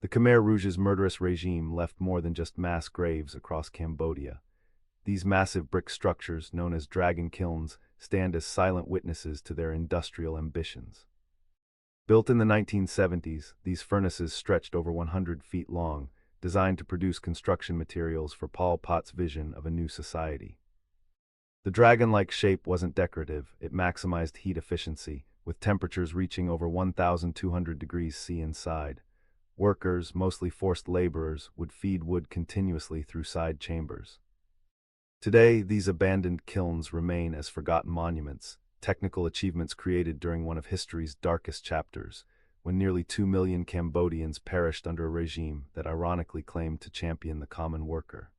The Khmer Rouge's murderous regime left more than just mass graves across Cambodia. These massive brick structures, known as dragon kilns, stand as silent witnesses to their industrial ambitions. Built in the 1970s, these furnaces stretched over 100 feet long, designed to produce construction materials for Pol Pot's vision of a new society. The dragon-like shape wasn't decorative, it maximized heat efficiency, with temperatures reaching over 1,200 degrees C inside. Workers, mostly forced laborers, would feed wood continuously through side chambers. Today, these abandoned kilns remain as forgotten monuments, technical achievements created during one of history's darkest chapters, when nearly 2 million Cambodians perished under a regime that ironically claimed to champion the common worker.